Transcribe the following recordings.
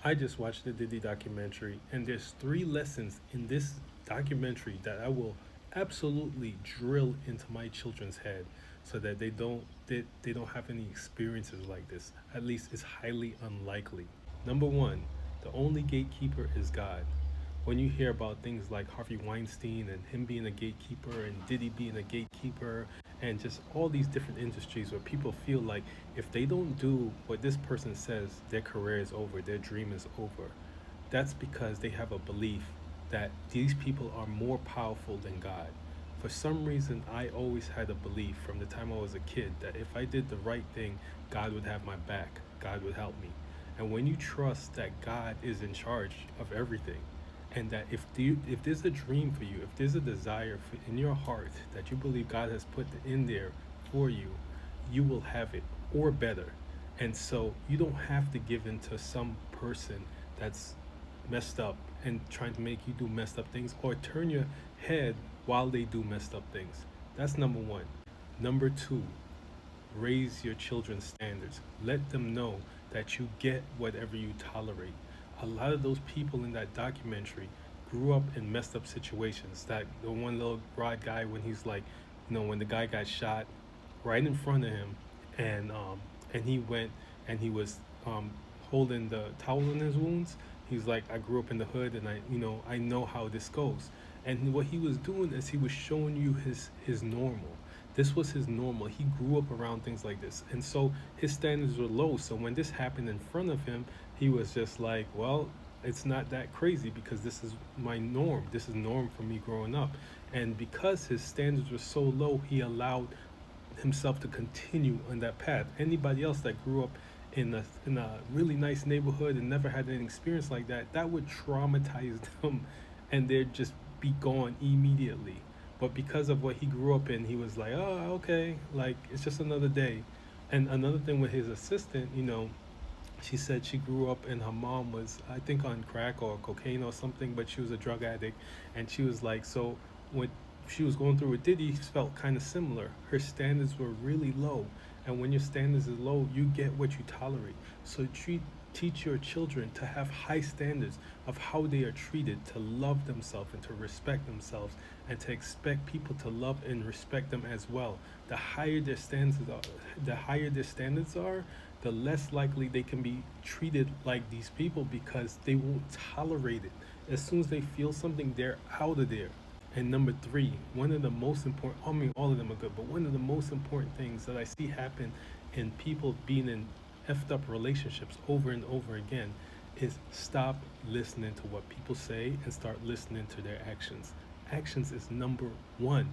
I just watched the Diddy documentary, and there's three lessons in this documentary that I will absolutely drill into my children's head so that they don't have any experiences like this. At least it's highly unlikely. Number one, the only gatekeeper is God. When you hear about things like Harvey Weinstein and him being a gatekeeper and Diddy being a gatekeeper and just all these different industries where people feel like if they don't do what this person says, their career is over, their dream is over. That's because they have a belief that these people are more powerful than God. For some reason, I always had a belief from the time I was a kid that if I did the right thing, God would have my back, God would help me. And when you trust that God is in charge of everything, and that if there's a dream for you, if there's a desire in your heart that you believe God has put in there for you, you will have it or better. And so you don't have to give in to some person that's messed up and trying to make you do messed up things or turn your head while they do messed up things. That's number one. Number two, raise your children's standards. Let them know that you get whatever you tolerate. A lot of those people in that documentary grew up in messed up situations. That the one little broad guy when he's like, when the guy got shot right in front of him, and he went and he was holding the towel in his wounds. He's like, I grew up in the hood, and I know how this goes. And what he was doing is he was showing you his normal. This was his normal. He grew up around things like this. And so his standards were low. So when this happened in front of him, he was just like, well, it's not that crazy because this is my norm. This is norm for me growing up. And because his standards were so low, he allowed himself to continue on that path. Anybody else that grew up in a really nice neighborhood and never had any experience like that, that would traumatize them and they'd just be gone immediately. But because of what he grew up in, he was like, oh, okay, like it's just another day. And another thing with his assistant, she said she grew up and her mom was, I think, on crack or cocaine or something, but she was a drug addict. And she was like, so when she was going through with Diddy, felt kind of similar. Her standards were really low. And when your standards is low, you get what you tolerate. So teach your children to have high standards of how they are treated, to love themselves and to respect themselves, and to expect people to love and respect them as well. The higher their standards are, the less likely they can be treated like these people because they won't tolerate it. As soon as they feel something, they're out of there. And number three, one of the most important, I mean, all of them are good, but one of the most important things that I see happen in people being in effed up relationships over and over again is stop listening to what people say and start listening to their actions. Actions is number one.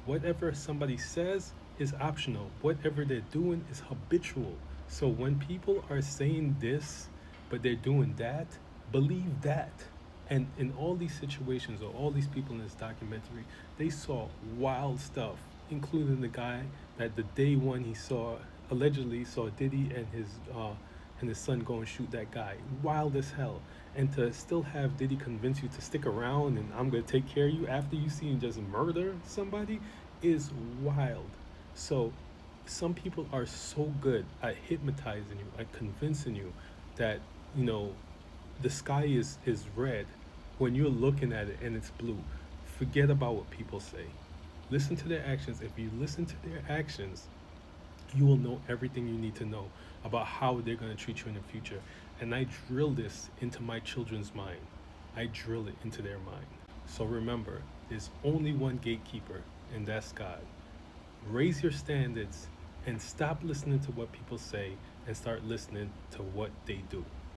Whatever somebody says is optional, whatever they're doing is habitual. So when people are saying this, but they're doing that, believe that. And in all these situations, or all these people in this documentary, they saw wild stuff, including the guy that the day one he allegedly saw Diddy and his son go and shoot that guy. Wild as hell. And to still have Diddy convince you to stick around and I'm gonna take care of you after you see him just murder somebody is wild. So some people are so good at hypnotizing you, at convincing you that, you know, the sky is red when you're looking at it and it's blue. Forget about what people say. Listen to their actions. If you listen to their actions, you will know everything you need to know about how they're going to treat you in the future. And I drill this into my children's mind. I drill it into their mind. So remember, there's only one gatekeeper, and that's God. Raise your standards and stop listening to what people say and start listening to what they do.